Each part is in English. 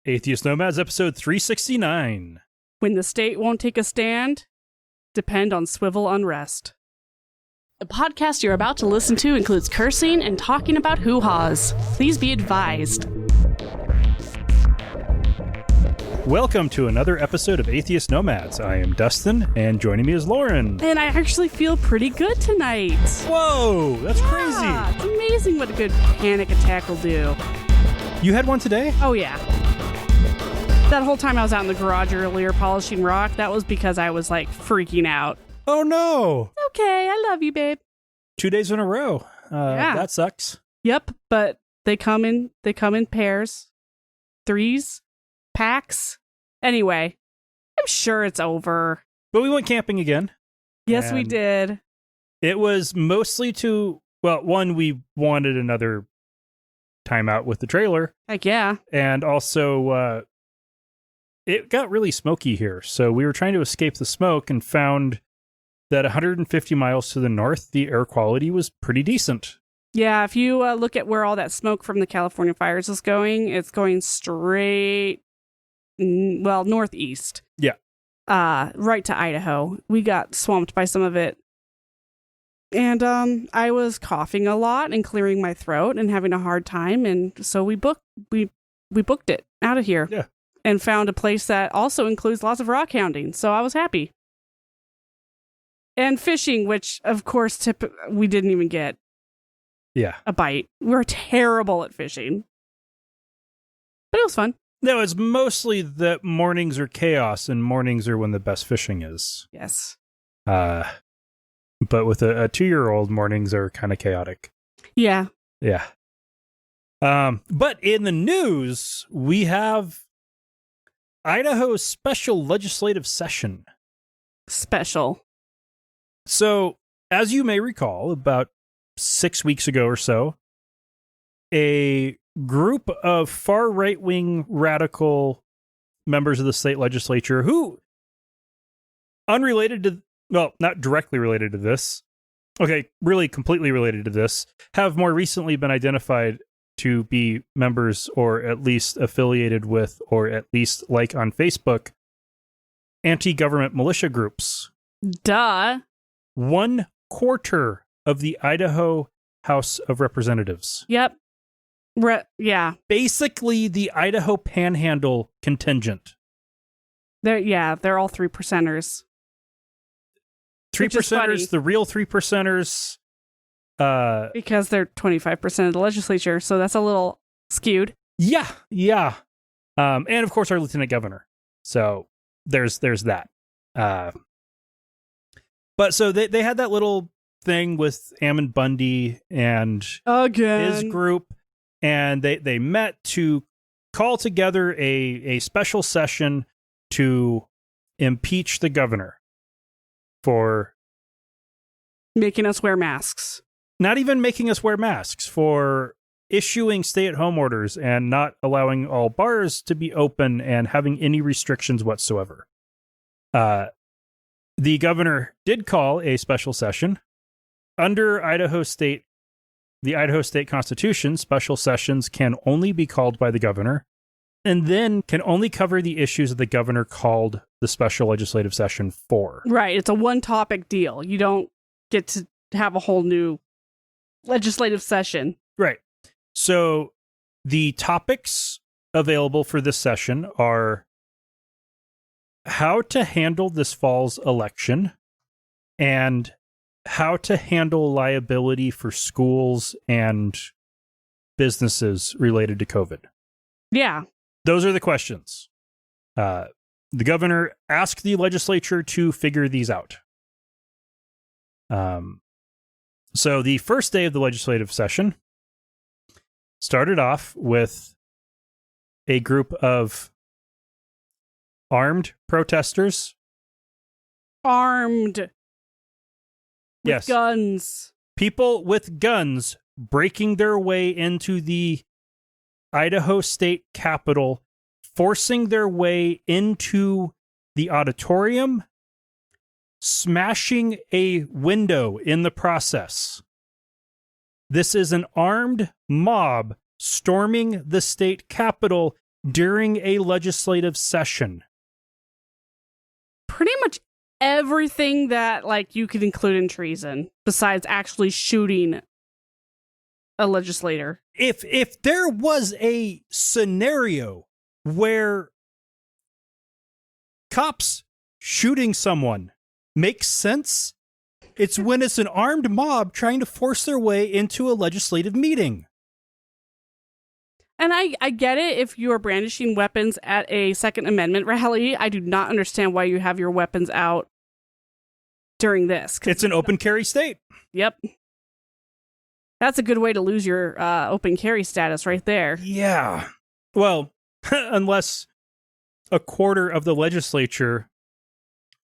Atheist Nomads, episode 369. When the state won't take a stand, depend on Swivel Unrest. The podcast you're about to listen to includes cursing and talking about hoo-haws. Please be advised. Welcome to another episode of Atheist Nomads. I am Dustin, and joining me is Lauren. And I actually feel pretty good tonight. Whoa, that's crazy. It's amazing what a good panic attack will do. You had one today? Oh, yeah. That whole time I was out in the garage earlier polishing rock, that was because I was, freaking out. Oh, no. Okay, I love you, babe. 2 days in a row. Yeah. That sucks. Yep, but they come in pairs, threes, packs. Anyway, I'm sure it's over. But we went camping again. Yes, we did. It was mostly one, we wanted another time out with the trailer. Heck yeah. And also, it got really smoky here. So we were trying to escape the smoke and found that 150 miles to the north, the air quality was pretty decent. Yeah, if you look at where all that smoke from the California fires is going, it's going straight, northeast. Yeah. Right to Idaho. We got swamped by some of it. And I was coughing a lot and clearing my throat and having a hard time. And so we booked it out of here. Yeah. And found a place that also includes lots of rock hounding. So I was happy. And fishing, which, of course, we didn't even get a bite. We're terrible at fishing. But it was fun. No, it's mostly that mornings are chaos and mornings are when the best fishing is. Yes. But with a 2-year-old, mornings are kind of chaotic. Yeah. Yeah. But in the news, we have Idaho's special legislative session. Special. So, as you may recall, about 6 weeks ago or so, a group of far right-wing radical members of the state legislature who, not directly related to this, really completely related to this, have more recently been identified to be members or at least affiliated with, or at least like on Facebook, anti-government militia groups. Duh. 1/4 of the Idaho House of Representatives. Yep. Yeah. Basically the Idaho Panhandle contingent. They're all 3%ers. 3%ers, the real 3%ers. Because they're 25% of the legislature, so that's a little skewed. Yeah. And of course our lieutenant governor. So there's that. But so they had that little thing with Ammon Bundy and his group, and they met to call together a special session to impeach the governor for making us wear masks. Not even making us wear masks, for issuing stay-at-home orders and not allowing all bars to be open and having any restrictions whatsoever. The governor did call a special session. Under the Idaho State Constitution, special sessions can only be called by the governor, and then can only cover the issues that the governor called the special legislative session for. Right, it's a one-topic deal. You don't get to have a whole new legislative session. Right. So the topics available for this session are how to handle this fall's election and how to handle liability for schools and businesses related to COVID. Yeah. Those are the questions. The governor asked the legislature to figure these out. So the first day of the legislative session started off with a group of armed protesters. Armed. Yes. Guns. People with guns breaking their way into the Idaho State Capitol, forcing their way into the auditorium, smashing a window in the process. This is an armed mob storming the state capitol during a legislative session. Pretty much everything that like you could include in treason besides actually shooting a legislator. If there was a scenario where cops shooting someone makes sense, it's when it's an armed mob trying to force their way into a legislative meeting. And I get it if you are brandishing weapons at a Second Amendment rally. I do not understand why you have your weapons out during this. It's an open carry state. Yep. That's a good way to lose your open carry status right there. Yeah. Well, unless a quarter of the legislature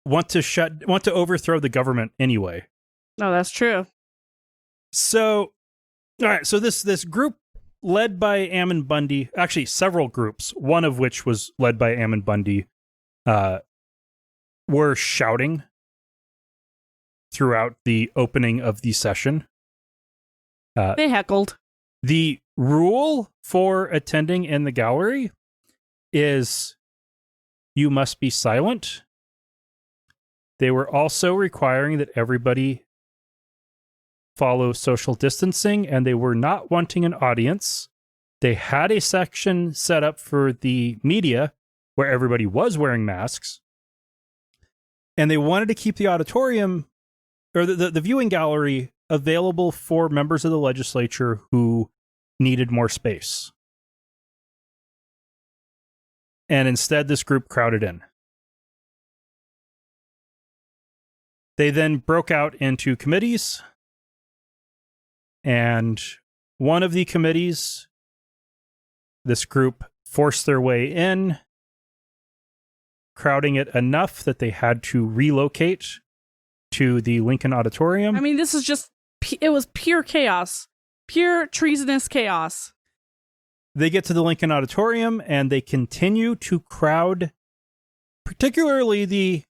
want to overthrow the government anyway. Oh, that's true. So, all right. So this group led by Ammon Bundy, actually several groups, one of which was led by Ammon Bundy, were shouting throughout the opening of the session. They heckled. The rule for attending in the gallery is you must be silent. They were also requiring that everybody follow social distancing, and they were not wanting an audience. They had a section set up for the media where everybody was wearing masks, and they wanted to keep the auditorium or the viewing gallery available for members of the legislature who needed more space. And instead, this group crowded in. They then broke out into committees, and one of the committees, this group forced their way in, crowding it enough that they had to relocate to the Lincoln Auditorium. I mean, this is just, it was pure chaos, pure treasonous chaos. They get to the Lincoln Auditorium and they continue to crowd, particularly the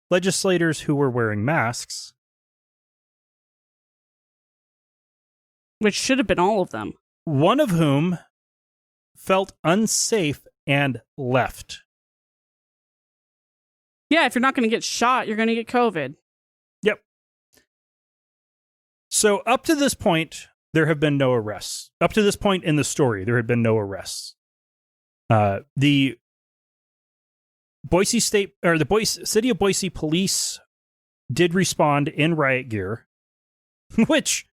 legislators who were wearing masks. Which should have been all of them. One of whom felt unsafe and left. Yeah, if you're not going to get shot, you're going to get COVID. Yep. So up to this point, there have been no arrests. Up to this point in the story, there had been no arrests. The City of Boise police did respond in riot gear, which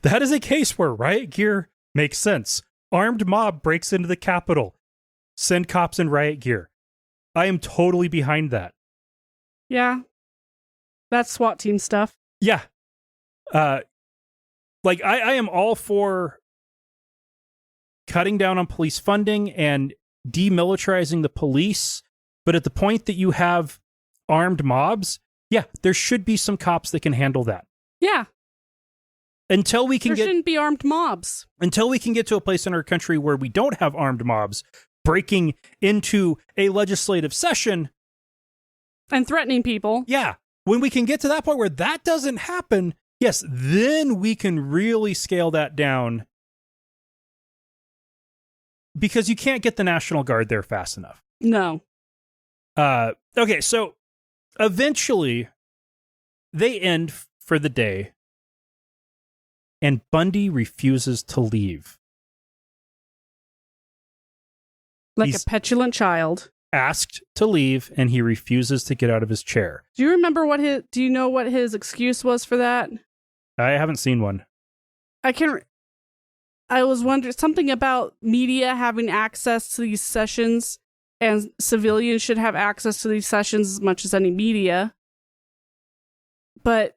that is a case where riot gear makes sense. Armed mob breaks into the Capitol. Send cops in riot gear. I am totally behind that. Yeah. That's SWAT team stuff. Yeah. Like, I am all for cutting down on police funding and demilitarizing the police, but at the point that you have armed mobs, yeah, there should be some cops that can handle that. Yeah. Until we can there shouldn't be armed mobs. Until we can get to a place in our country where we don't have armed mobs breaking into a legislative session. And threatening people. Yeah. When we can get to that point where that doesn't happen, yes, then we can really scale that down. Because you can't get the National Guard there fast enough. No. Okay, so eventually they end for the day. And Bundy refuses to leave. Like a petulant child. Asked to leave, and he refuses to get out of his chair. Do you remember do you know what his excuse was for that? I haven't seen one. I was wondering something about media having access to these sessions, and civilians should have access to these sessions as much as any media. But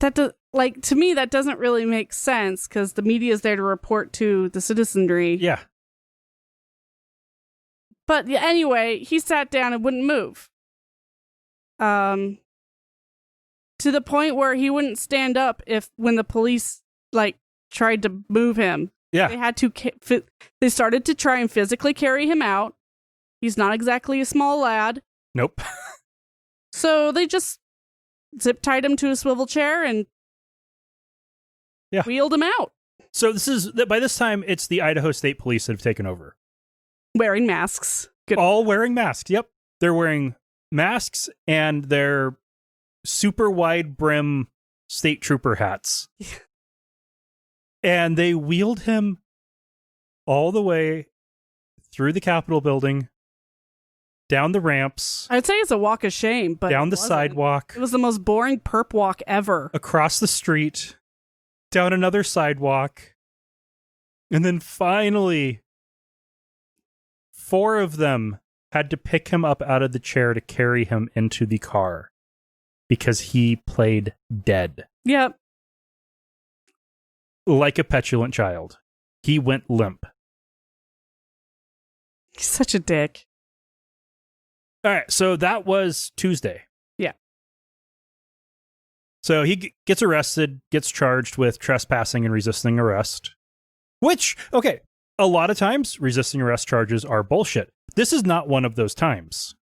to me, that doesn't really make sense because the media is there to report to the citizenry. Yeah. But anyway, he sat down and wouldn't move. To the point where he wouldn't stand up when the police tried to move him. Yeah. They had to. They started to try and physically carry him out. He's not exactly a small lad. Nope. So they just zip tied him to a swivel chair and wheeled him out. So by this time, it's the Idaho State Police that have taken over. Wearing masks. All wearing masks. Yep. They're wearing masks and their super wide brim state trooper hats. And they wheeled him all the way through the Capitol building, down the ramps. I'd say it's a walk of shame, but down the sidewalk. It was the most boring perp walk ever. Across the street, down another sidewalk. And then finally, 4 of them had to pick him up out of the chair to carry him into the car because he played dead. Yep. Like a petulant child. He went limp. He's such a dick. All right, so that was Tuesday. Yeah. So he gets arrested, gets charged with trespassing and resisting arrest. Which, okay, a lot of times resisting arrest charges are bullshit. This is not one of those times.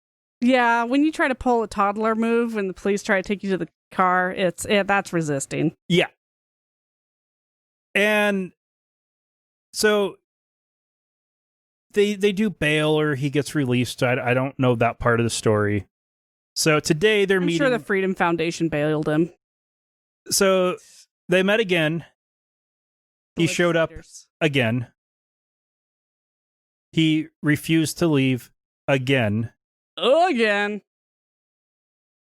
Yeah, when you try to pull a toddler move and the police try to take you to the car, that's resisting. Yeah. And so they do bail or he gets released. I don't know that part of the story. So today they're meeting. I'm sure the Freedom Foundation bailed him. So they met again. He showed up again. He refused to leave again. Again.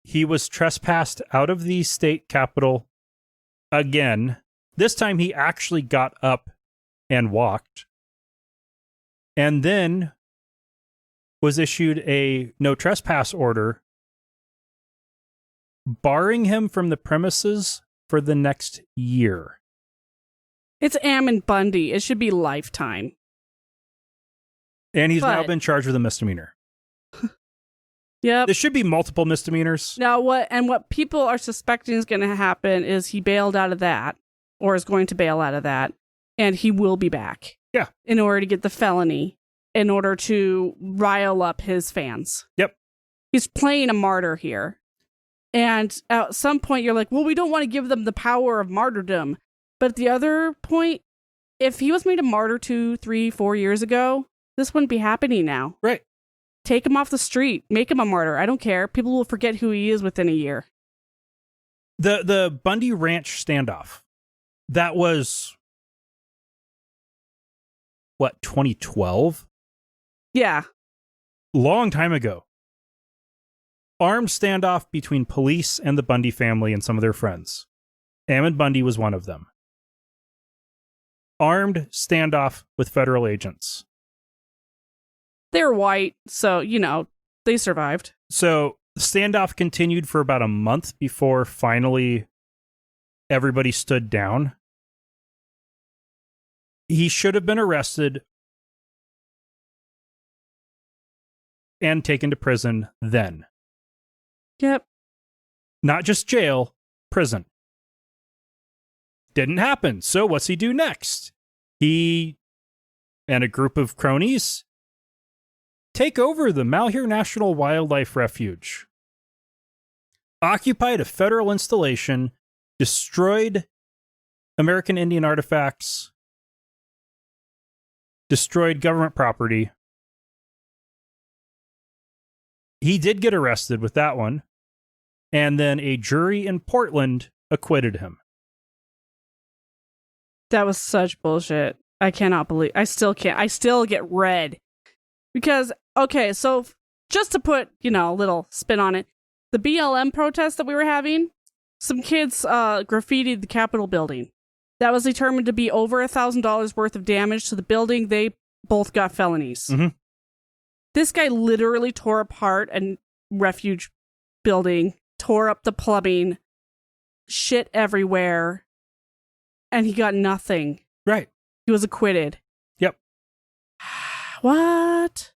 He was trespassed out of the state capitol again. This time he actually got up and walked. And then was issued a no trespass order, barring him from the premises for the next year. It's Ammon Bundy. It should be lifetime. And he's now been charged with a misdemeanor. Yep. There should be multiple misdemeanors. Now, what people are suspecting is going to happen is he bailed out of that, or is going to bail out of that, and he will be back. Yeah. In order to get the felony, in order to rile up his fans. Yep. He's playing a martyr here. And at some point you're like, well, we don't want to give them the power of martyrdom. But at the other point, if he was made a martyr 2, 3, 4 years ago, this wouldn't be happening now. Right. Take him off the street. Make him a martyr. I don't care. People will forget who he is within a year. The Bundy Ranch standoff. That was, what, 2012? Yeah. Long time ago. Armed standoff between police and the Bundy family and some of their friends. Ammon Bundy was one of them. Armed standoff with federal agents. They're white, so, they survived. So the standoff continued for about a month before finally everybody stood down. He should have been arrested and taken to prison then. Yep. Not just jail, prison. Didn't happen. So what's he do next? He and a group of cronies take over the Malheur National Wildlife Refuge, occupied a federal installation, destroyed American Indian artifacts, destroyed government property. He did get arrested with that one, and then a jury in Portland acquitted him. That was such bullshit. I cannot believe. I still can't. I still get red. Because, okay, so just to put, a little spin on it, the BLM protest that we were having, some kids graffitied the Capitol building. That was determined to be over $1,000 worth of damage to the building. They both got felonies. Mm-hmm. This guy literally tore apart a refuge building, tore up the plumbing, shit everywhere, and he got nothing. Right. He was acquitted. Yep. What?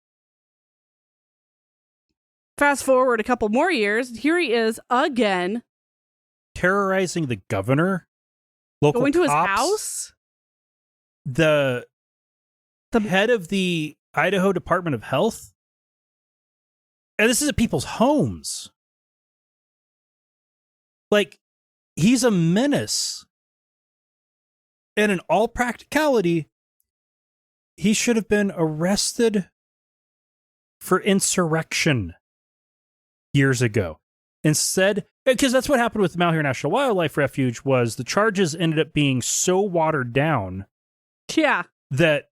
Fast forward a couple more years, here he is again. Terrorizing the governor. Local going to his cops, house? The head of the Idaho Department of Health. And this is at people's homes. Like, he's a menace. And in all practicality, he should have been arrested for insurrection years ago. Instead, because that's what happened with the Malheur National Wildlife Refuge, was the charges ended up being so watered down that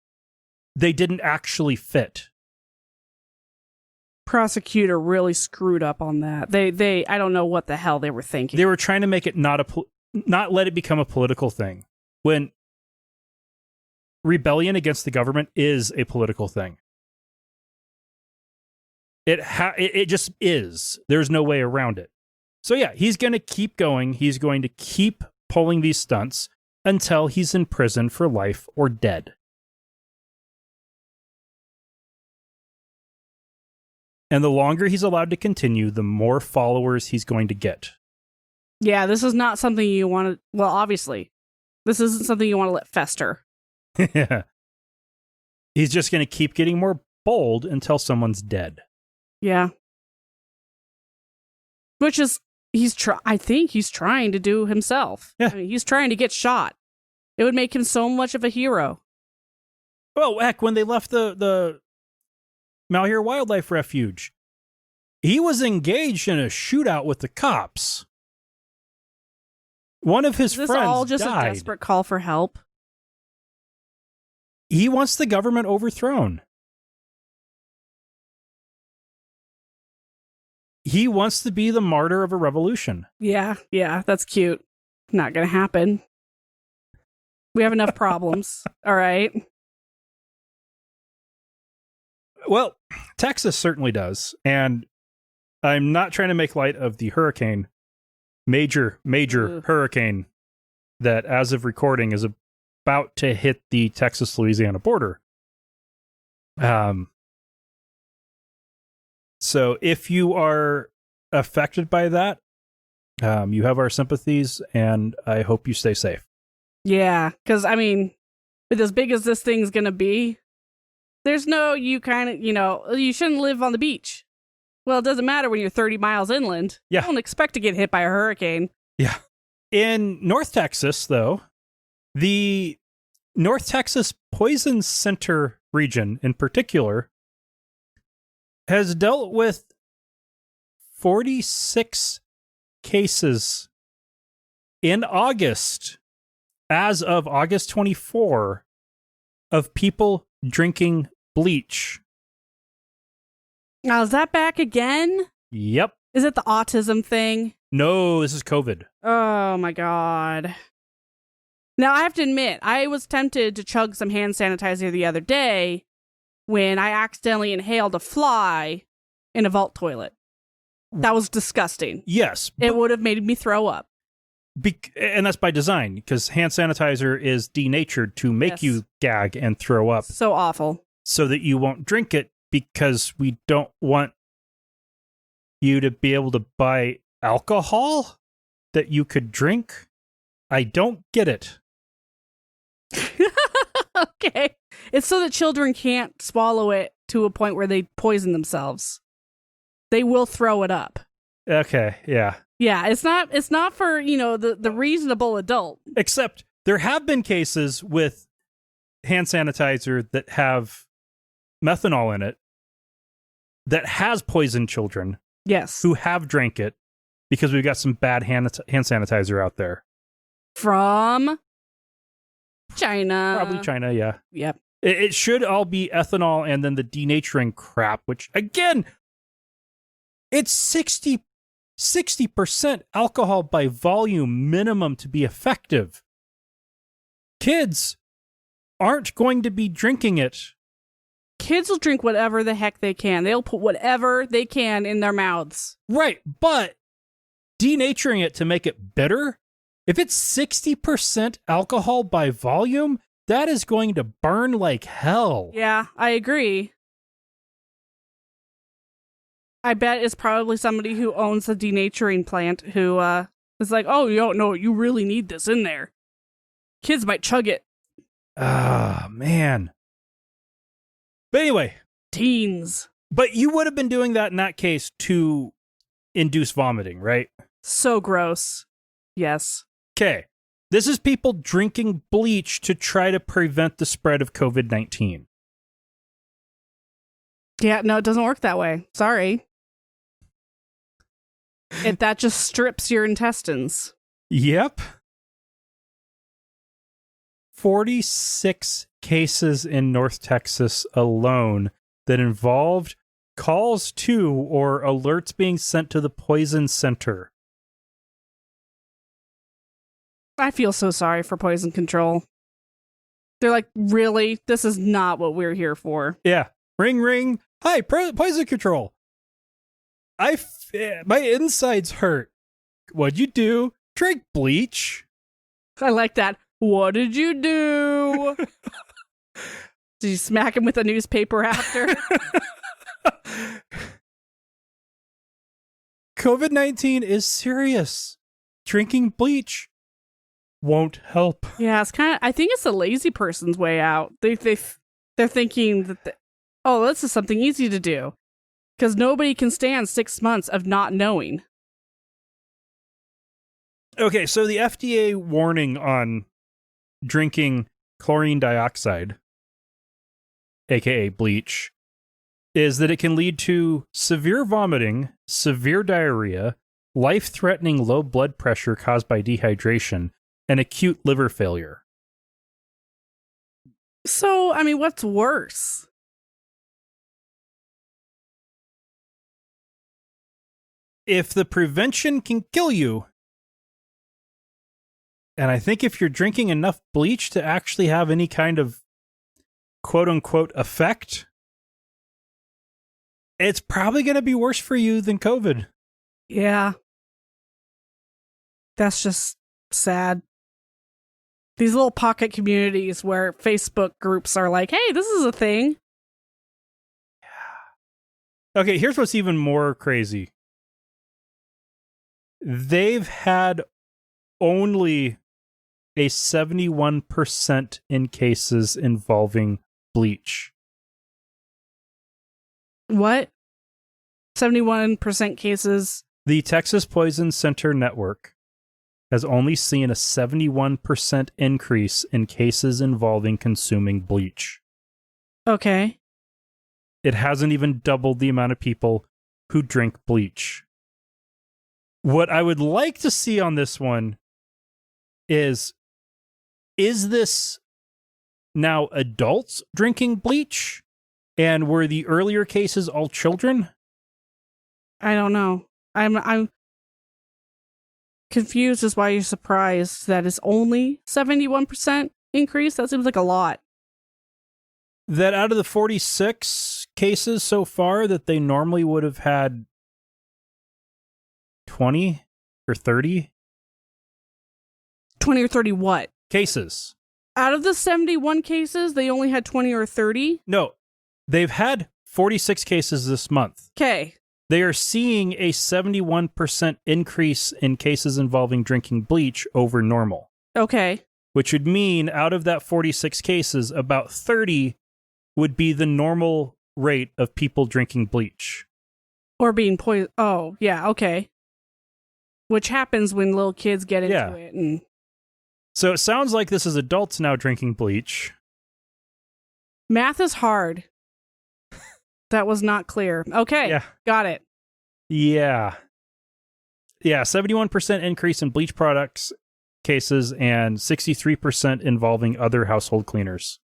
they didn't actually fit. Prosecutor really screwed up on that. They I don't know what the hell they were thinking. They were trying to make it not let it become a political thing, when rebellion against the government is a political thing. It just is. There's no way around it. So yeah, he's going to keep going. He's going to keep pulling these stunts until he's in prison for life or dead. And the longer he's allowed to continue, the more followers he's going to get. Yeah, this is not something you want to... Well, obviously, this isn't something you want to let fester. Yeah. He's just going to keep getting more bold until someone's dead. Yeah. Which is... I think he's trying to do himself. Yeah. I mean, he's trying to get shot. It would make him so much of a hero. Well, heck, when they left the Malheur Wildlife Refuge, he was engaged in a shootout with the cops. One of his friends died. Is this all just a desperate call for help? He wants the government overthrown. He wants to be the martyr of a revolution. Yeah, that's cute. Not gonna happen. We have enough problems. All right. Well, Texas certainly does. And I'm not trying to make light of the hurricane, major hurricane that, as of recording, is about to hit the Texas-Louisiana border. So if you are affected by that, you have our sympathies, and I hope you stay safe. Yeah, because, I mean, with as big as this thing's going to be, there's no, you shouldn't live on the beach. Well, it doesn't matter when you're 30 miles inland. Yeah. You don't expect to get hit by a hurricane. Yeah. In North Texas, though, the North Texas Poison Center region in particular has dealt with 46 cases in August, as of August 24, of people drinking bleach. Now, is that back again? Yep. Is it the autism thing? No, this is COVID. Oh, my God. Now, I have to admit, I was tempted to chug some hand sanitizer the other day when I accidentally inhaled a fly in a vault toilet. That was disgusting. Yes. It would have made me throw up. And that's by design, because hand sanitizer is denatured to make you gag and throw up. So awful. So that you won't drink it, because we don't want you to be able to buy alcohol that you could drink. I don't get it. Okay. It's so that children can't swallow it to a point where they poison themselves. They will throw it up. Okay, yeah. Yeah, it's not for, the reasonable adult. Except there have been cases with hand sanitizer that have methanol in it that has poisoned children. Yes. Who have drank it, because we've got some bad hand sanitizer out there. From China. Probably China, yeah. Yep. It should all be ethanol and then the denaturing crap, which, again, it's 60% alcohol by volume minimum to be effective. Kids aren't going to be drinking it. Kids will drink whatever the heck they can. They'll put whatever they can in their mouths. Right, but denaturing it to make it bitter, if it's 60% alcohol by volume, that is going to burn like hell. Yeah, I agree. I bet it's probably somebody who owns a denaturing plant who is like, oh, you really need this in there. Kids might chug it. Ah, man. But anyway. Teens. But you would have been doing that in that case to induce vomiting, right? So gross. Yes. Okay. This is people drinking bleach to try to prevent the spread of COVID-19. Yeah, no, it doesn't work that way. Sorry. That just strips your intestines. Yep. 46 cases in North Texas alone that involved calls to or alerts being sent to the poison center. I feel so sorry for poison control. They're like, really? This is not what we're here for. Yeah. Ring, ring. Hi, poison control. My insides hurt. What'd you do? Drink bleach. I like that. What did you do? Did you smack him with a newspaper after? COVID-19 is serious. Drinking bleach won't help. Yeah, it's kind of. I think it's the lazy person's way out. They're thinking that this is something easy to do because nobody can stand 6 months of not knowing. Okay, so the FDA warning on drinking chlorine dioxide, aka bleach, is that it can lead to severe vomiting, severe diarrhea, life-threatening low blood pressure caused by dehydration, and acute liver failure. So, I mean, what's worse? If the prevention can kill you, and I think if you're drinking enough bleach to actually have any kind of quote-unquote effect, it's probably going to be worse for you than COVID. Yeah. That's just sad. These little pocket communities where Facebook groups are like, hey, this is a thing. Yeah. Okay, here's what's even more crazy. They've had only a 71% in cases involving bleach. What? 71% cases? The Texas Poison Center Network has only seen a 71% increase in cases involving consuming bleach. Okay. It hasn't even doubled the amount of people who drink bleach. What I would like to see on this one is this now adults drinking bleach? And were the earlier cases all children? I don't know. I'm confused as why you're surprised that it's only 71% increase. That seems like a lot. That out of the 46 cases so far that they normally would have had 20 or 30? 20 or 30 what? Cases. Out of the 71 cases, they only had 20 or 30? No, they've had 46 cases this month. Okay. They are seeing a 71% increase in cases involving drinking bleach over normal. Okay. Which would mean out of that 46 cases, about 30 would be the normal rate of people drinking bleach. Or being poisoned. Oh, yeah, okay. Which happens when little kids get into it. And so it sounds like this is adults now drinking bleach. Math is hard. That was not clear. Okay, yeah. Got it. Yeah. Yeah, 71% increase in bleach products cases and 63% involving other household cleaners.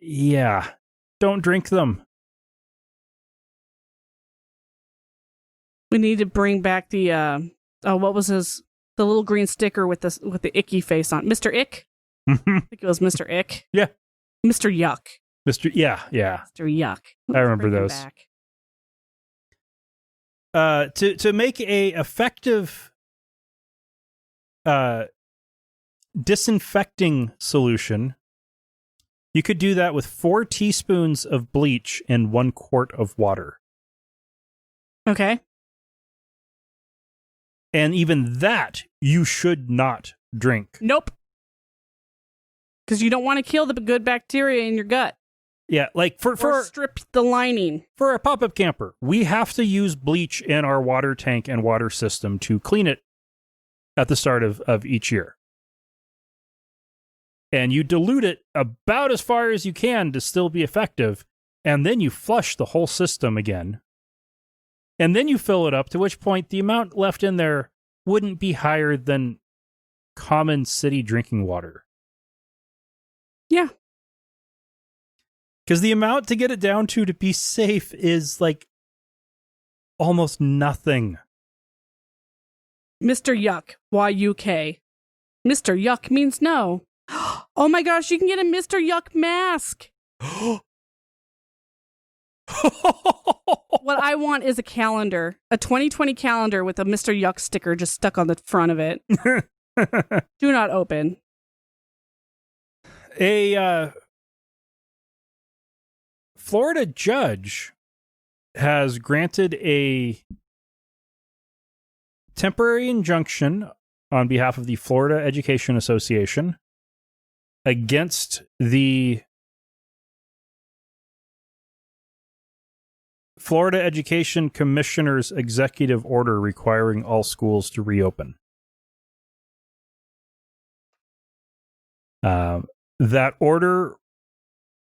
Yeah. Don't drink them. We need to bring back the what was the little green sticker with the icky face on. Mr. Ick? I think it was Mr. Ick. Yeah. Mr. Yuck. Yeah. Mr. Yuck. I remember those. To make a effective disinfecting solution, you could do that with 4 teaspoons of bleach in 1 quart of water. Okay. And even that you should not drink. Nope. Because you don't want to kill the good bacteria in your gut. Yeah, like or strip the lining. For a pop-up camper, we have to use bleach in our water tank and water system to clean it at the start of each year. And you dilute it about as far as you can to still be effective. And then you flush the whole system again. And then you fill it up, to which point the amount left in there wouldn't be higher than common city drinking water. Yeah. Because the amount to get it down to be safe is like almost nothing. Mr. Yuck, Y-U-K. Mr. Yuck means no. Oh my gosh, you can get a Mr. Yuck mask. What I want is a calendar, a 2020 calendar with a Mr. Yuck sticker just stuck on the front of it. Do not open. A Florida judge has granted a temporary injunction on behalf of the Florida Education Association against the Florida Education Commissioner's executive order requiring all schools to reopen. That order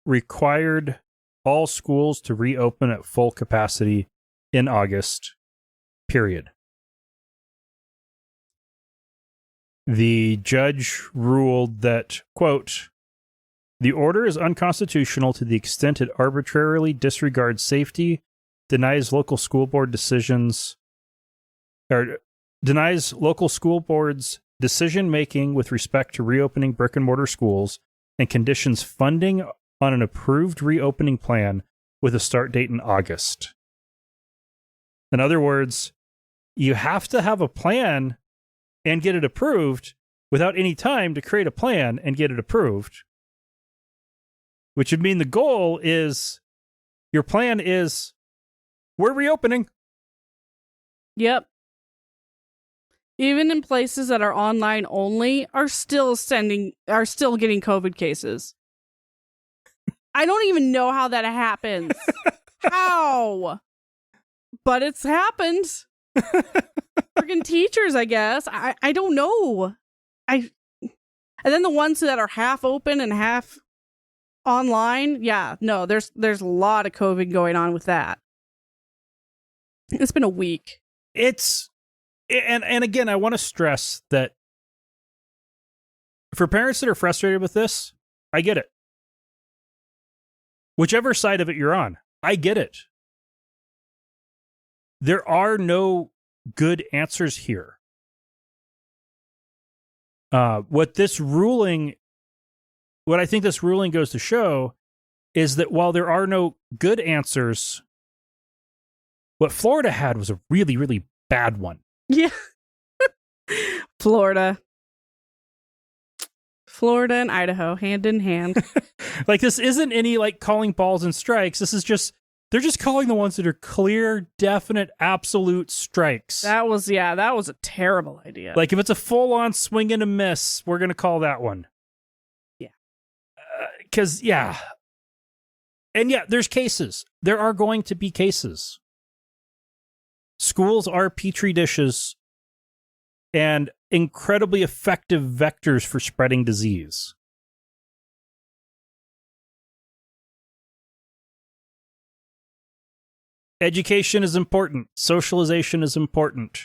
required all schools to reopen at full capacity in August, period. The judge ruled that, quote, the order is unconstitutional to the extent it arbitrarily disregards safety, denies local school board decisions, or denies local school boards decision-making with respect to reopening brick-and-mortar schools, and conditions funding on an approved reopening plan with a start date in August. In other words, you have to have a plan and get it approved without any time to create a plan and get it approved. Which would mean the goal is, your plan is, we're reopening. Yep. Even in places that are online only are still getting COVID cases. I don't even know how that happens. How? But it's happened. Freaking teachers, I guess. I don't know. And then the ones that are half open and half online, yeah, no, there's a lot of COVID going on with that. It's been a week. And again, I want to stress that for parents that are frustrated with this, I get it. Whichever side of it you're on, I get it. There are no good answers here. What I think this ruling goes to show is that while there are no good answers, what Florida had was a really, really bad one. Yeah. Florida and Idaho, hand in hand. Like, this isn't any like calling balls and strikes. This is just, they're just calling the ones that are clear, definite, absolute strikes. That was a terrible idea. Like, if it's a full-on swing and a miss, we're going to call that one. Yeah. Because, yeah. And yeah, there's cases. There are going to be cases. Schools are petri dishes and incredibly effective vectors for spreading disease. Education is important. Socialization is important.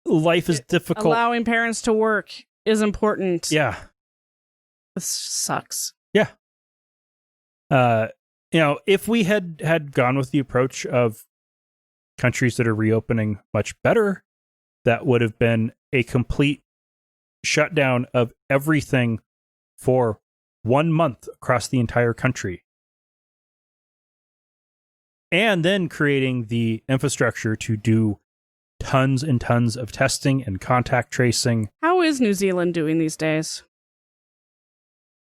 Life is difficult. Allowing parents to work is important. Yeah. This sucks. Yeah. If we had gone with the approach of countries that are reopening much better, that would have been a complete shutdown of everything for 1 month across the entire country. And then creating the infrastructure to do tons and tons of testing and contact tracing. How is New Zealand doing these days?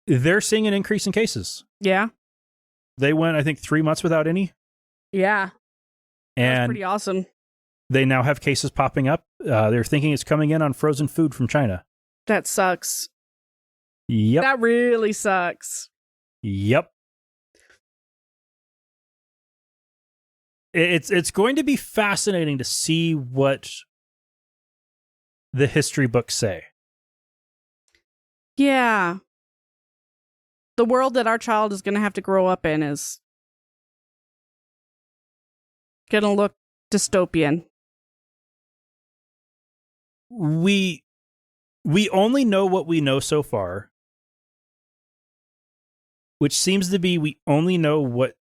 They're seeing an increase in cases. Yeah. They went, I think, 3 months without any. Yeah. And that's pretty awesome. They now have cases popping up. They're thinking it's coming in on frozen food from China. That sucks. Yep. That really sucks. Yep. It's going to be fascinating to see what the history books say. Yeah. The world that our child is going to have to grow up in is going to look dystopian. We only know what we know so far, which seems to be we only know what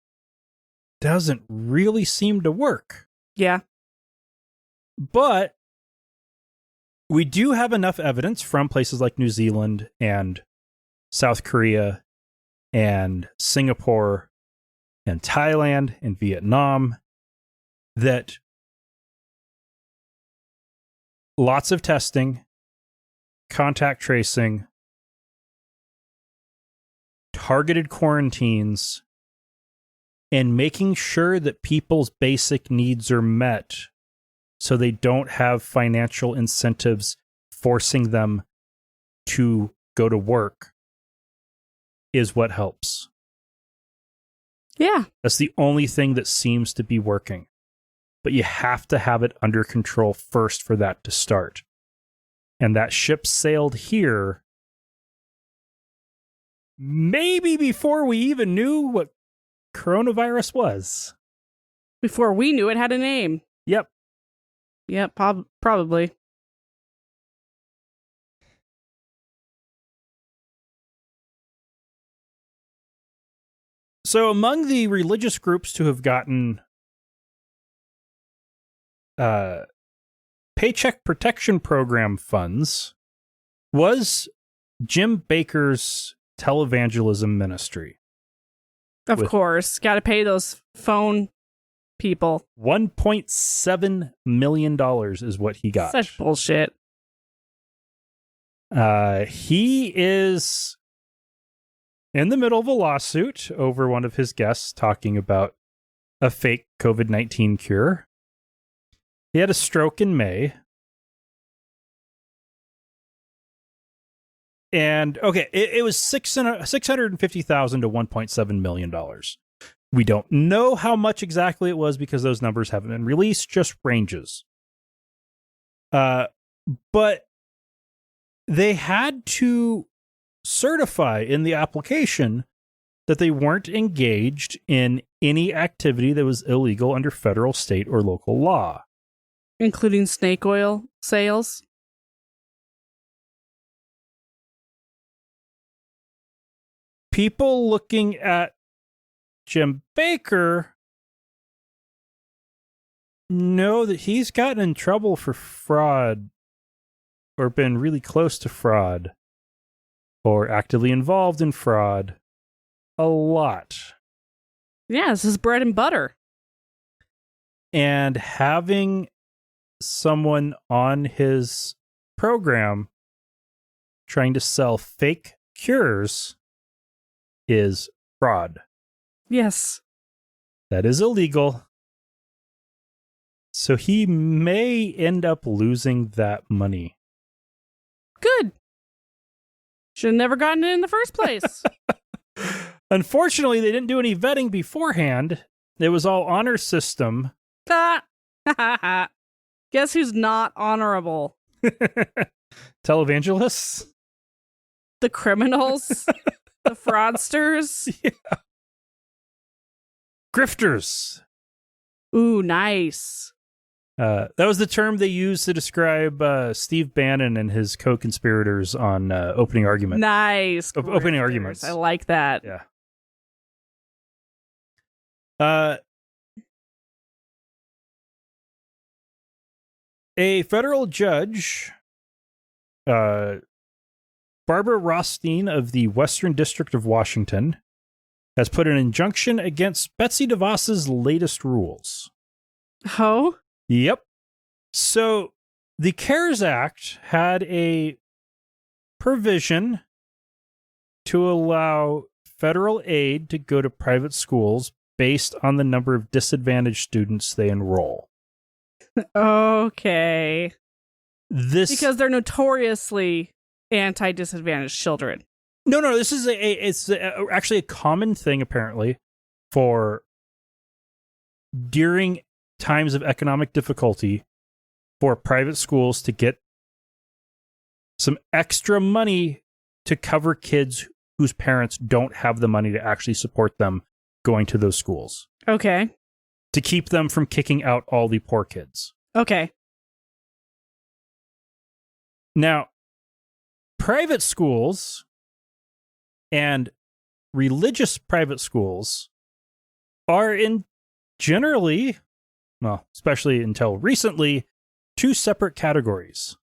doesn't really seem to work. Yeah. But we do have enough evidence from places like New Zealand and South Korea and Singapore and Thailand and Vietnam that lots of testing, contact tracing, targeted quarantines, and making sure that people's basic needs are met so they don't have financial incentives forcing them to go to work is what helps. Yeah. That's the only thing that seems to be working. But you have to have it under control first for that to start. And that ship sailed here maybe before we even knew what coronavirus was. Before we knew it had a name. Yep. Yep, probably. So among the religious groups to have gotten Paycheck Protection Program funds was Jim Bakker's televangelism ministry. Of course. Got to pay those phone people. $1.7 million is what he got. Such bullshit. He is in the middle of a lawsuit over one of his guests talking about a fake COVID-19 cure. He had a stroke in May. And, okay, it was $650,000 to $1.7 million. We don't know how much exactly it was because those numbers haven't been released, just ranges. But they had to certify in the application that they weren't engaged in any activity that was illegal under federal, state, or local law. Including snake oil sales? People looking at Jim Bakker know that he's gotten in trouble for fraud or been really close to fraud or actively involved in fraud a lot. Yeah, this is bread and butter. And having someone on his program trying to sell fake cures is fraud. Yes. That is illegal. So he may end up losing that money. Good. Should have never gotten it in the first place. Unfortunately, they didn't do any vetting beforehand. It was all honor system. Guess who's not honorable? Televangelists? The criminals? The fraudsters? Yeah. Grifters. Ooh, nice. That was the term they used to describe Steve Bannon and his co-conspirators on Opening Argument. Nice. Opening Arguments. I like that. Yeah. A federal judge, Barbara Rothstein of the Western District of Washington, has put an injunction against Betsy DeVos's latest rules. Oh? Yep. So the CARES Act had a provision to allow federal aid to go to private schools based on the number of disadvantaged students they enroll. Okay. Because they're notoriously anti-disadvantaged children. No, this is actually a common thing apparently for during times of economic difficulty for private schools to get some extra money to cover kids whose parents don't have the money to actually support them going to those schools. Okay. To keep them from kicking out all the poor kids. Okay. Now, private schools and religious private schools are generally, well, especially until recently, two separate categories.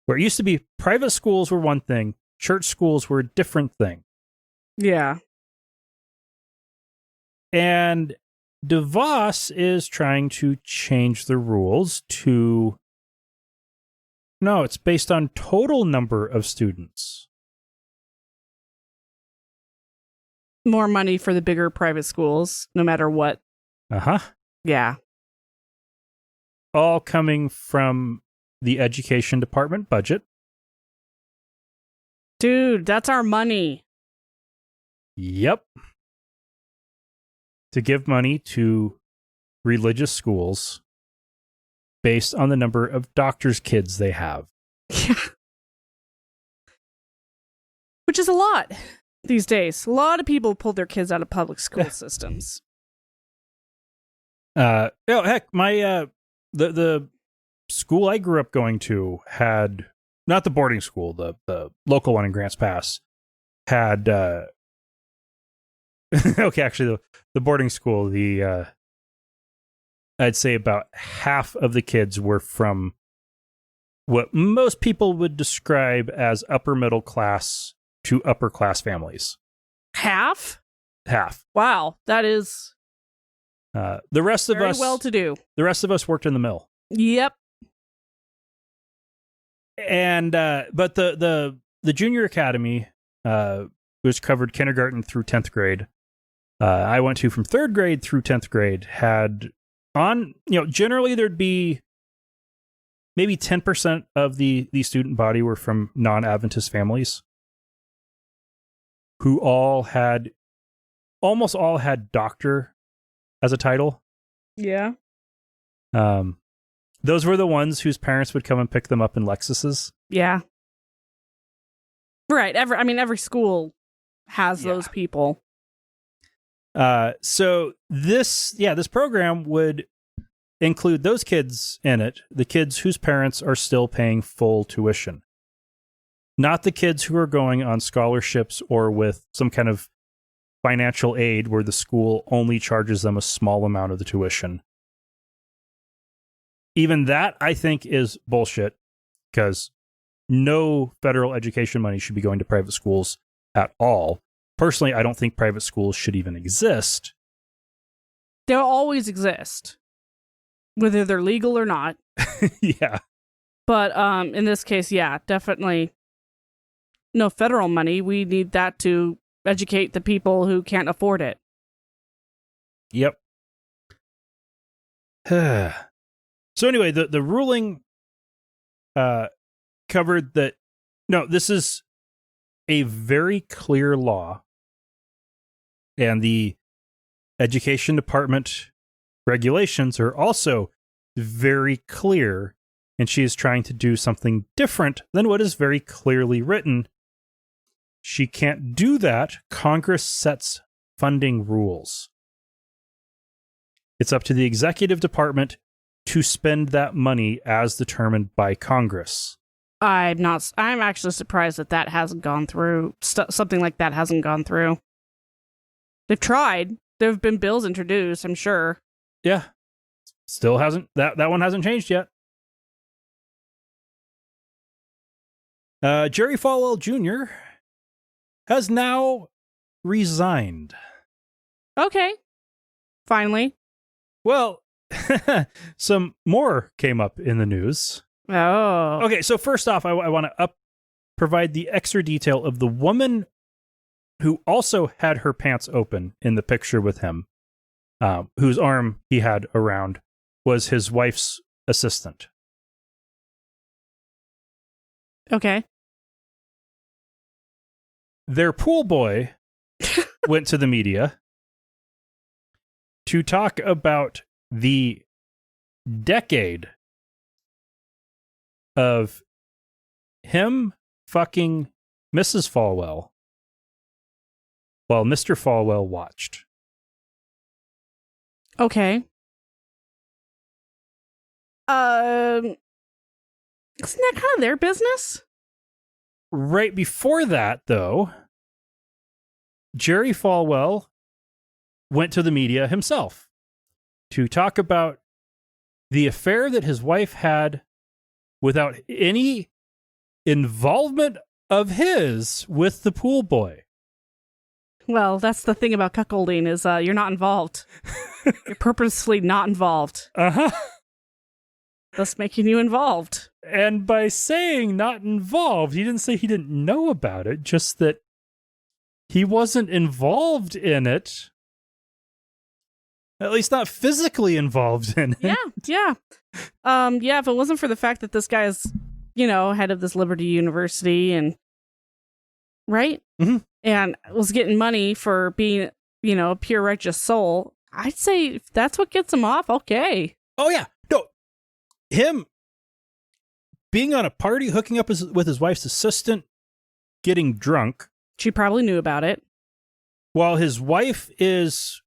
Where it used to be private schools were one thing, church schools were a different thing. Yeah. And DeVos is trying to change the rules to... No, it's based on total number of students. More money for the bigger private schools, no matter what. Uh-huh. Yeah. All coming from the education department budget. Dude, that's our money. Yep. To give money to religious schools based on the number of doctors' kids they have. Yeah. Which is a lot these days. A lot of people pulled their kids out of public school systems. Heck, my the school I grew up going to had, not the boarding school, the local one in Grants Pass had okay, actually the boarding school, I'd say about half of the kids were from what most people would describe as upper middle class to upper class families. Half? Half. Wow, that is the rest of us very well to do. The rest of us worked in the mill. Yep. And but the junior academy was covered kindergarten through 10th grade. I went to from 3rd grade through 10th grade, had on, generally there'd be maybe 10% of the student body were from non-Adventist families who almost all had doctor as a title. Yeah. Those were the ones whose parents would come and pick them up in Lexuses. Yeah. Right. Every school has those people. So this program would include those kids in it, the kids whose parents are still paying full tuition. Not the kids who are going on scholarships or with some kind of financial aid where the school only charges them a small amount of the tuition. Even that, I think, is bullshit, because no federal education money should be going to private schools at all. Personally, I don't think private schools should even exist. They'll always exist, whether they're legal or not. Yeah. But in this case, yeah, definitely no federal money. We need that to educate the people who can't afford it. Yep. So anyway, the ruling covered that, no, this is a very clear law, and the education department regulations are also very clear, and she is trying to do something different than what is very clearly written. She can't do that. Congress sets funding rules. It's up to the executive department to spend that money as determined by Congress. I'm actually surprised that hasn't gone through. Something like that hasn't gone through. They've tried. There have been bills introduced, I'm sure. Yeah. Still hasn't. That one hasn't changed yet. Jerry Falwell Jr. has now resigned. Okay. Finally. Well, some more came up in the news. Oh. Okay, so first off, I want to provide the extra detail of the woman who also had her pants open in the picture with him, whose arm he had around, was his wife's assistant. Okay. Their pool boy went to the media to talk about the decade of him fucking Mrs. Falwell while Mr. Falwell watched. Okay. Isn't that kind of their business? Right before that, though, Jerry Falwell went to the media himself to talk about the affair that his wife had without any involvement of his with the pool boy. Well, that's the thing about cuckolding is you're not involved. You're purposely not involved. Uh-huh. Thus making you involved. And by saying not involved, he didn't say he didn't know about it, just that he wasn't involved in it. At least not physically involved in it. Yeah. Yeah, if it wasn't for the fact that this guy is, head of this Liberty University and right? Mm-hmm. And was getting money for being, a pure righteous soul, I'd say if that's what gets him off, okay. Oh, yeah. No. Him being on a party, hooking up with his wife's assistant, getting drunk. She probably knew about it. While his wife is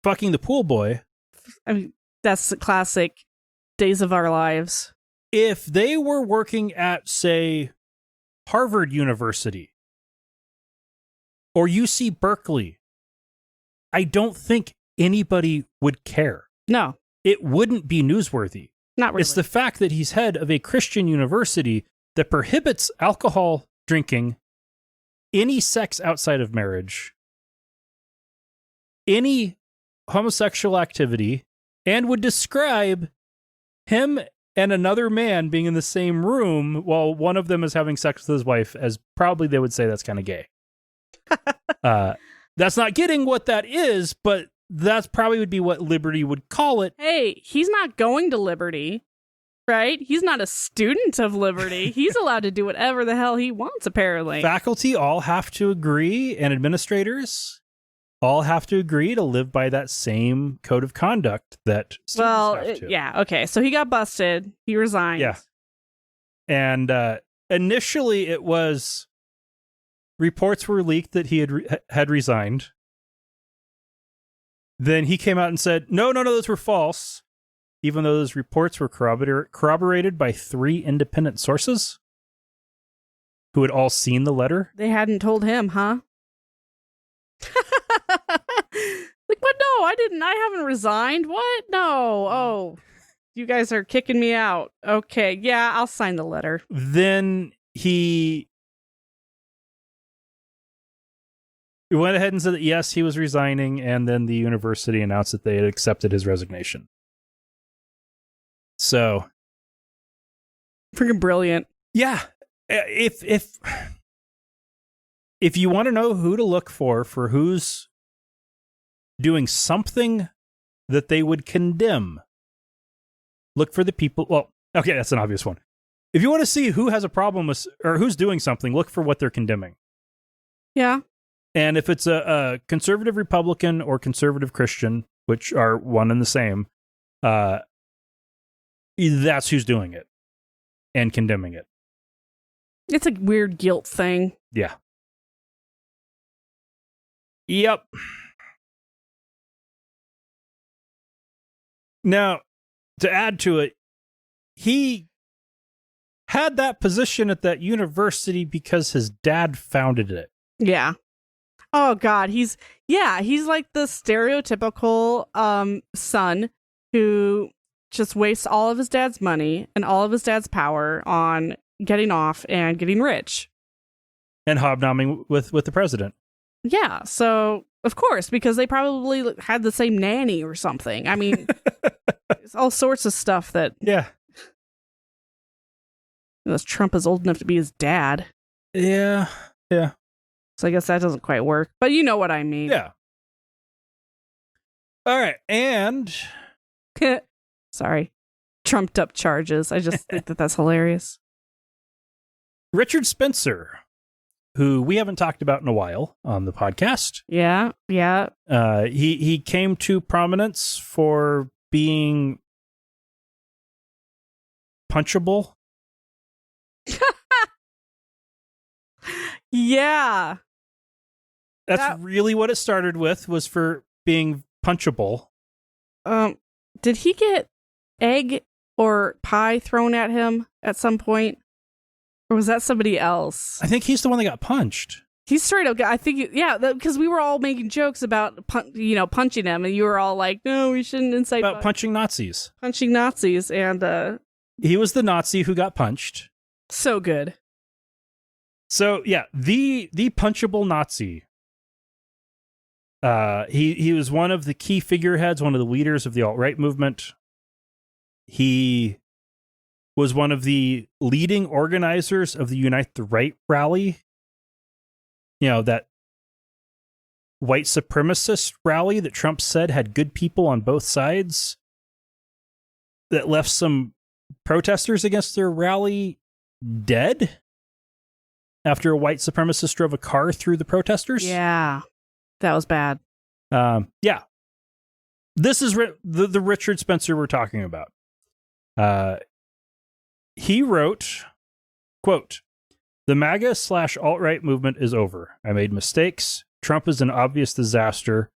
fucking the pool boy. I mean, that's the classic Days of Our Lives. If they were working at, say, Harvard University or UC Berkeley, I don't think anybody would care. No. It wouldn't be newsworthy. Not really. It's the fact that he's head of a Christian university that prohibits alcohol drinking, any sex outside of marriage, any homosexual activity, and would describe him and another man being in the same room while one of them is having sex with his wife as probably they would say that's kind of gay. That's not getting what that is, but that's probably would be what Liberty would call it. Hey, he's not going to Liberty, right? He's not a student of Liberty. He's allowed to do whatever the hell he wants, apparently. Faculty all have to agree, and administrators all have to agree to live by that same code of conduct that students have to. Yeah, okay. So he got busted. He resigned. Yeah. And initially it was reports were leaked that he had resigned. Then he came out and said, no, those were false, even though those reports were corroborated by 3 independent sources who had all seen the letter. They hadn't told him, huh? Like, what? No, I didn't. I haven't resigned. What? No. Oh, you guys are kicking me out. Okay. Yeah, I'll sign the letter. Then he went ahead and said that, yes, he was resigning, and then the university announced that they had accepted his resignation. So. Freaking brilliant. Yeah. If you want to know who to look for who's doing something that they would condemn, look for the people. Well, okay, that's an obvious one. If you want to see who has a problem with, or who's doing something, look for what they're condemning. Yeah. And if it's a conservative Republican or conservative Christian, which are one and the same, that's who's doing it and condemning it. It's a weird guilt thing. Yeah. Yep. Now, to add to it, he had that position at that university because his dad founded it. Yeah. Oh God, he's like the stereotypical son who just wastes all of his dad's money and all of his dad's power on getting off and getting rich. And hobnobbing with the president. Yeah, so of course, because they probably had the same nanny or something. I mean, it's all sorts of stuff that. Yeah. Unless Trump is old enough to be his dad. Yeah. Yeah. So I guess that doesn't quite work. But you know what I mean. Yeah. All right. And. Sorry. Trumped up charges. I just think that's hilarious. Richard Spencer, who we haven't talked about in a while on the podcast. Yeah. Yeah. He came to prominence for being punchable. Yeah. That's really what it started with, was for being punchable. Did he get egg or pie thrown at him at some point? Or was that somebody else? I think he's the one that got punched. He's straight up. I think, because we were all making jokes about, punching him, and you were all like, "No, we shouldn't incite about punching Nazis." Punching Nazis, and he was the Nazi who got punched. So good. So yeah, the punchable Nazi. He was one of the key figureheads, one of the leaders of the alt-right movement. He was one of the leading organizers of the Unite the Right rally. You know, that white supremacist rally that Trump said had good people on both sides, that left some protesters against their rally dead after a white supremacist drove a car through the protesters. Yeah, that was bad. Yeah. This is the Richard Spencer we're talking about. He wrote, quote, "The MAGA/alt-right movement is over. I made mistakes. Trump is an obvious disaster,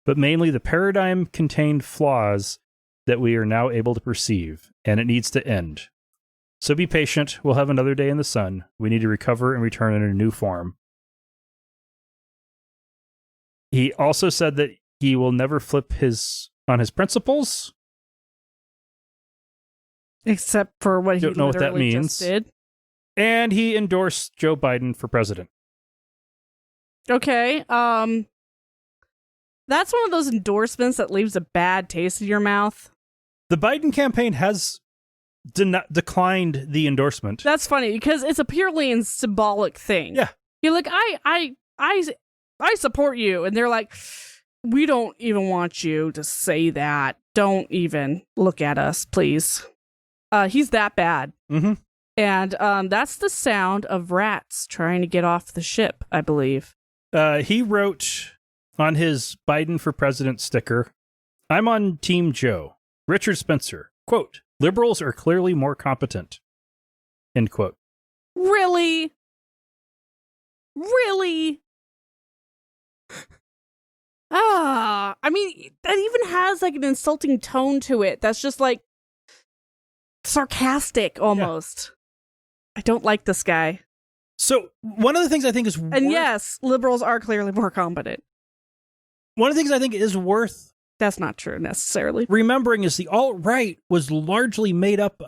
but mainly the paradigm contained flaws that we are now able to perceive, and it needs to end. So be patient. We'll have another day in the sun. We need to recover and return in a new form." He also said that he will never flip on his principles. Except for what he don't know what that means. Just did. And he endorsed Joe Biden for president. Okay. That's one of those endorsements that leaves a bad taste in your mouth. The Biden campaign has declined the endorsement. That's funny because it's a purely symbolic thing. Yeah. You're like, I support you. And they're like, we don't even want you to say that. Don't even look at us, please. He's that bad. Mm-hmm. And that's the sound of rats trying to get off the ship, I believe. He wrote on his Biden for president sticker, "I'm on Team Joe. Richard Spencer. Quote, liberals are clearly more competent." End quote. Really? Really? I mean, that even has like an insulting tone to it. That's just like sarcastic almost. Yeah. I don't like this guy. So one of the things I think is yes, liberals are clearly more competent. One of the things I think is worth... That's not true necessarily. ...remembering is the alt-right was largely made up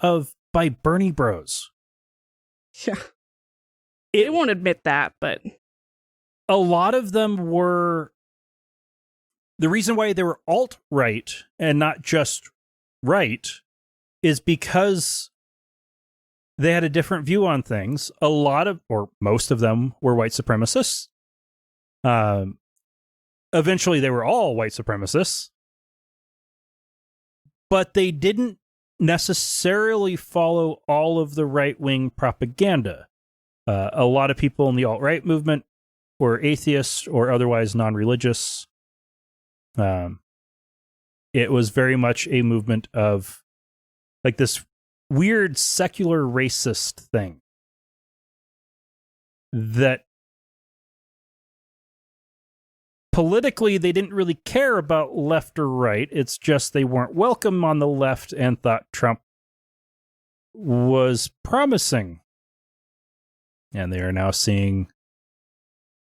by Bernie bros. Yeah. They won't admit that, but... A lot of them were... The reason why they were alt-right and not just right is because they had a different view on things. A lot of, or most of them, were white supremacists. Eventually, they were all white supremacists. But they didn't necessarily follow all of the right-wing propaganda. A lot of people in the alt-right movement were atheists or otherwise non-religious. It was very much a movement of like this weird secular racist thing that politically they didn't really care about left or right. It's just they weren't welcome on the left and thought Trump was promising. And they are now seeing,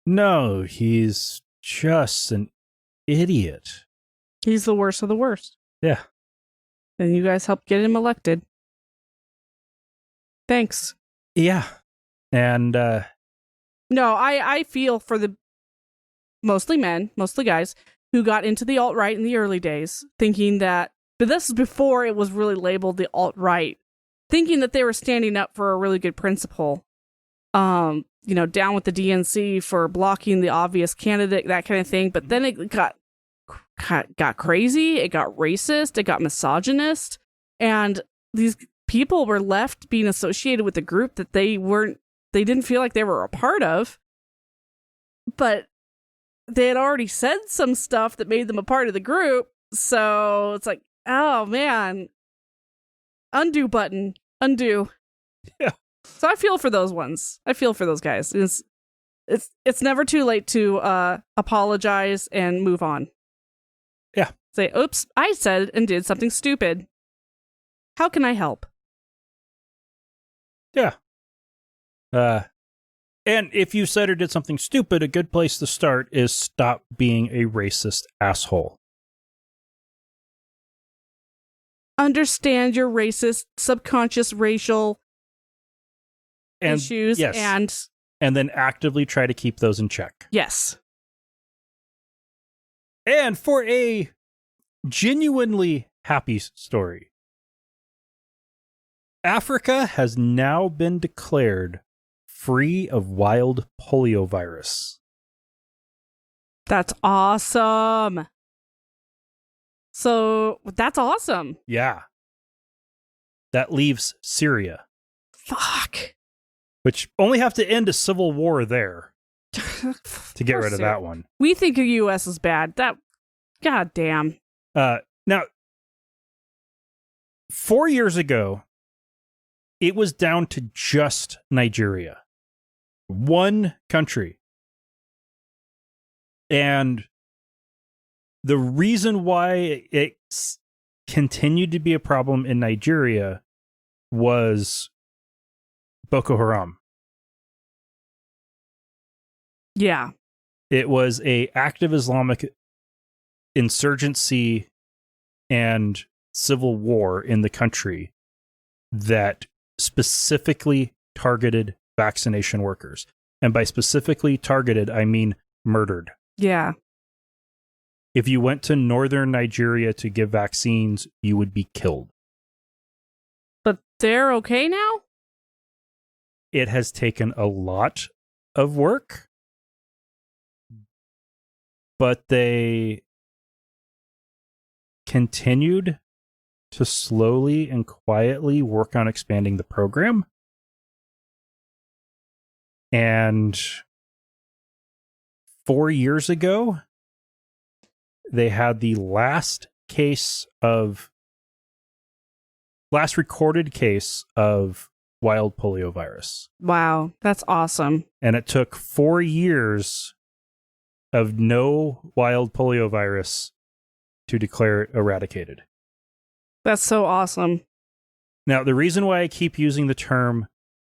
no, he's just an idiot. He's the worst of the worst. Yeah. And you guys helped get him elected. Thanks. Yeah. And no, I feel for the mostly men, mostly guys, who got into the alt-right in the early days, thinking that, but this is before it was really labeled the alt-right, thinking that they were standing up for a really good principle. Down with the DNC for blocking the obvious candidate, that kind of thing. But then it got crazy, it got racist, it got misogynist, and these people were left being associated with a group that they didn't feel like they were a part of, but they had already said some stuff that made them a part of the group. So it's like, oh man, undo button, undo. Yeah. So I feel for those ones. I feel for those guys. It's never too late to apologize and move on. Yeah. Say, oops, I said and did something stupid. How can I help? Yeah. And if you said or did something stupid, a good place to start is stop being a racist asshole. Understand your racist, subconscious racial issues and then actively try to keep those in check. Yes. And for a genuinely happy story, Africa has now been declared free of wild polio virus. That's awesome. So that's awesome. Yeah. That leaves Syria. Fuck. Which only have to end a civil war there to get rid of that one. We think the U.S. is bad. God damn. Now, 4 years ago, it was down to just Nigeria. One country. And the reason why it continued to be a problem in Nigeria was Boko Haram. Yeah. It was a active Islamic insurgency and civil war in the country that specifically targeted vaccination workers. And by specifically targeted, I mean murdered. Yeah. If you went to northern Nigeria to give vaccines, you would be killed. But they're okay now? It has taken a lot of work, but they continued to slowly and quietly work on expanding the program. And 4 years ago, they had the last recorded case of wild polio virus. Wow, that's awesome. And it took 4 years of no wild polio virus to declare it eradicated. That's so awesome. Now, the reason why I keep using the term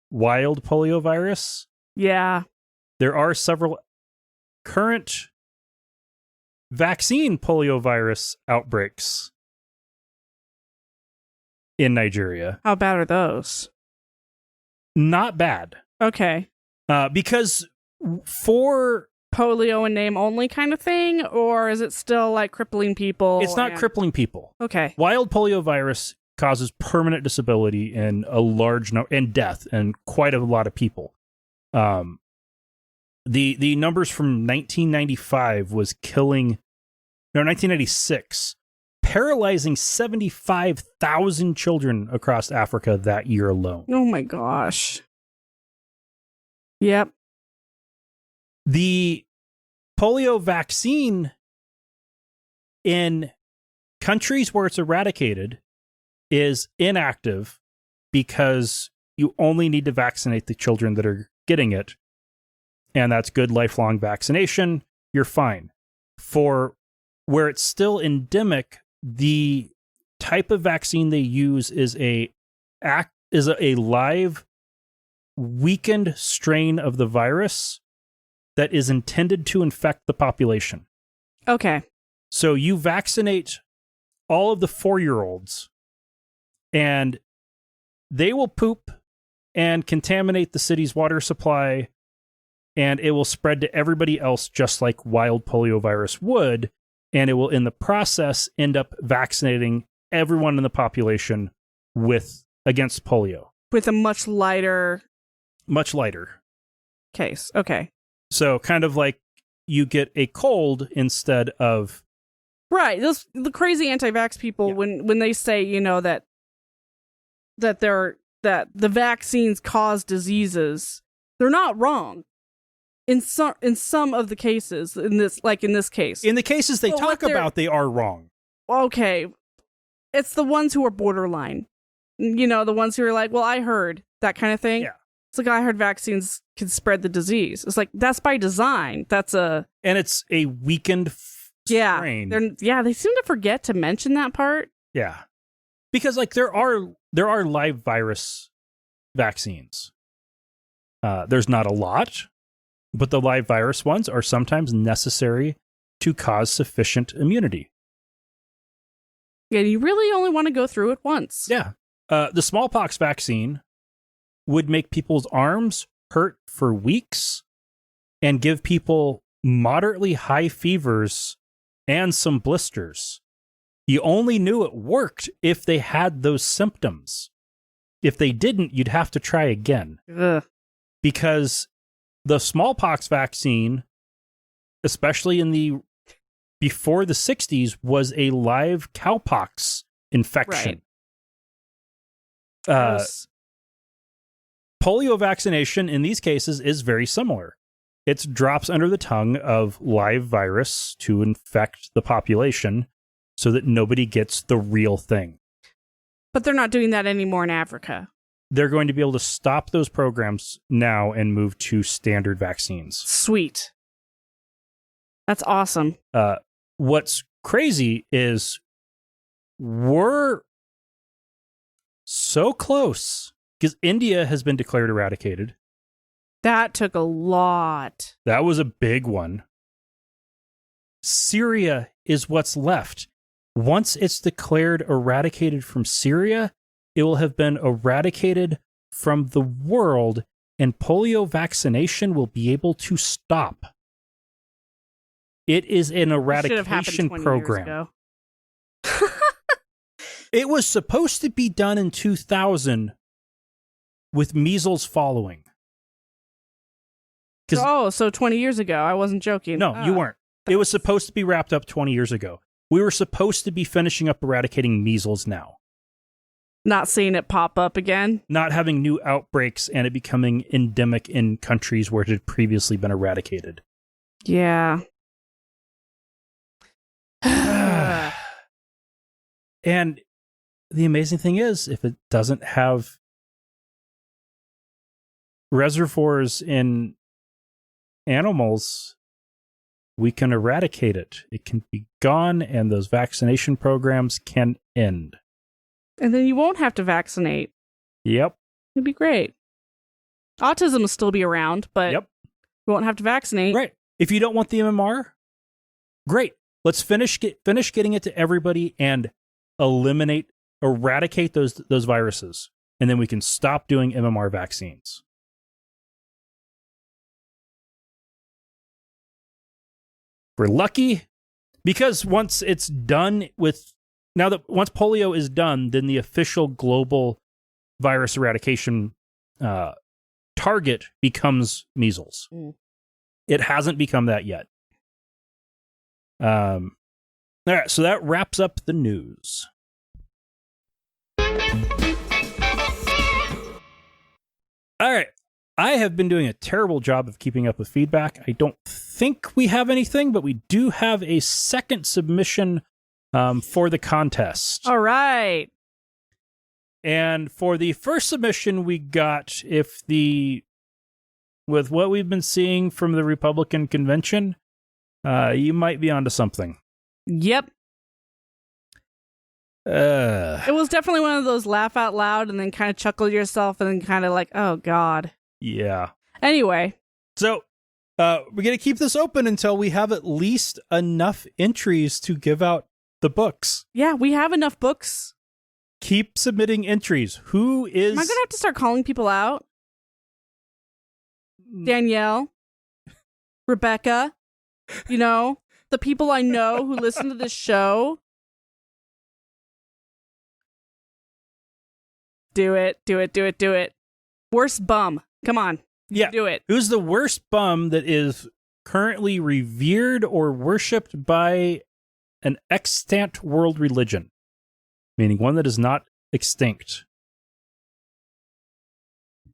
wild polio virus, there are several current vaccine poliovirus outbreaks in Nigeria. How bad are those? Not bad. Okay. Because for polio in name only kind of thing, or is it still like crippling people? It's not crippling people. Okay. Wild poliovirus causes permanent disability in a large number and death in quite a lot of people. The numbers from 1995 was 1996, paralyzing 75,000 children across Africa that year alone. Oh my gosh. Yep. The polio vaccine in countries where it's eradicated is inactive because you only need to vaccinate the children that are getting it. And that's good lifelong vaccination. You're fine. For where it's still endemic, the type of vaccine they use is a live weakened strain of the virus that is intended to infect the population. Okay. So you vaccinate all of the 4-year-olds and they will poop and contaminate the city's water supply, and it will spread to everybody else just like wild poliovirus would, and it will in the process end up vaccinating everyone in the population against polio. With a much lighter case. Okay. So kind of like you get a cold instead of... Right. The crazy anti-vax people, when they say, that the vaccines cause diseases, they're not wrong. In some of the cases, in this case. In the cases they talk about, they are wrong. Okay. It's the ones who are borderline. The ones who are like, well, I heard, that kind of thing. Yeah. It's like, I heard vaccines can spread the disease. It's like, that's by design. And it's a weakened strain. They seem to forget to mention that part. Yeah. Because like there are live virus vaccines. There's not a lot, but the live virus ones are sometimes necessary to cause sufficient immunity. Yeah, you really only want to go through it once. Yeah. The smallpox vaccine would make people's arms hurt for weeks and give people moderately high fevers and some blisters. You only knew it worked if they had those symptoms. If they didn't, you'd have to try again. Ugh. Because the smallpox vaccine, especially before the 60s, was a live cowpox infection. Right. Polio vaccination in these cases is very similar. It's drops under the tongue of live virus to infect the population so that nobody gets the real thing. But they're not doing that anymore in Africa. They're going to be able to stop those programs now and move to standard vaccines. Sweet. That's awesome. What's crazy is we're so close because India has been declared eradicated. That took a lot. That was a big one. Syria is what's left. Once it's declared eradicated from Syria, it will have been eradicated from the world, and polio vaccination will be able to stop. It is an eradication program. It was supposed to be done in 2000 with measles following. So 20 years ago. I wasn't joking. No, you weren't. It was supposed to be wrapped up 20 years ago. We were supposed to be finishing up eradicating measles now. Not seeing it pop up again? Not having new outbreaks and it becoming endemic in countries where it had previously been eradicated. Yeah. And the amazing thing is, if it doesn't have reservoirs in animals, we can eradicate it. It can be gone, and those vaccination programs can end. And then you won't have to vaccinate. Yep. It'd be great. Autism will still be around, but you won't have to vaccinate. Right. If you don't want the MMR, great. Let's finish getting it to everybody and eradicate those viruses. And then we can stop doing MMR vaccines. We're lucky because once it's done once polio is done, then the official global virus eradication target becomes measles. It hasn't become that yet. All right, so that wraps up the news. All right. I have been doing a terrible job of keeping up with feedback. I don't think we have anything, but we do have a second submission for the contest. All right. And for the first submission we got, with what we've been seeing from the Republican convention, you might be onto something. Yep. It was definitely one of those laugh out loud and then kind of chuckle to yourself and then kind of like, oh, God. Yeah. Anyway. So we're going to keep this open until we have at least enough entries to give out the books. Yeah, we have enough books. Keep submitting entries. Who is... Am I going to have to start calling people out? Danielle? Rebecca? The people I know who listen to this show? Do it. Worst bum. Come on. Yeah. Do it. Who's the worst bum that is currently revered or worshipped by an extant world religion? Meaning one that is not extinct.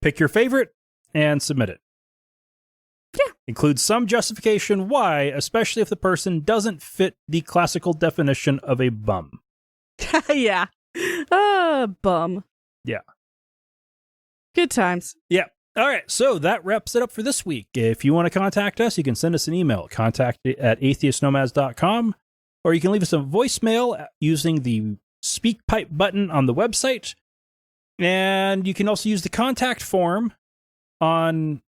Pick your favorite and submit it. Yeah. Include some justification why, especially if the person doesn't fit the classical definition of a bum. Yeah. Bum. Yeah. Good times. Yeah. All right, so that wraps it up for this week. If you want to contact us, you can send us an email, contact@atheistnomads.com, or you can leave us a voicemail using the SpeakPipe button on the website. And you can also use the contact form on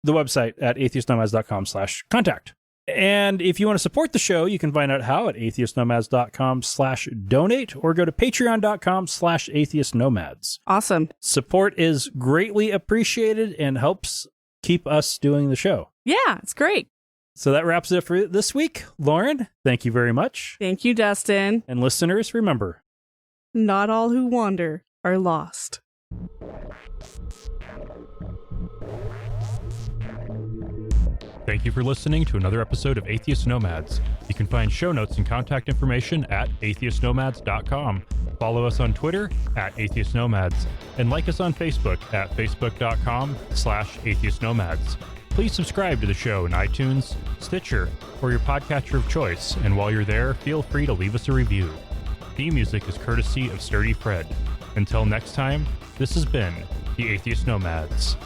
the website at atheistnomads.com/contact. And if you want to support the show, you can find out how at atheistnomads.com/donate or go to patreon.com/atheistnomads. Awesome. Support is greatly appreciated and helps keep us doing the show. Yeah, it's great. So that wraps it up for this week. Lauren, thank you very much. Thank you, Dustin. And listeners, remember, not all who wander are lost. Thank you for listening to another episode of Atheist Nomads. You can find show notes and contact information at atheistnomads.com. Follow us on Twitter at Atheist Nomads and like us on Facebook at facebook.com/Atheist Nomads. Please subscribe to the show in iTunes, Stitcher, or your podcatcher of choice. And while you're there, feel free to leave us a review. Theme music is courtesy of Sturdy Fred. Until next time, this has been the Atheist Nomads.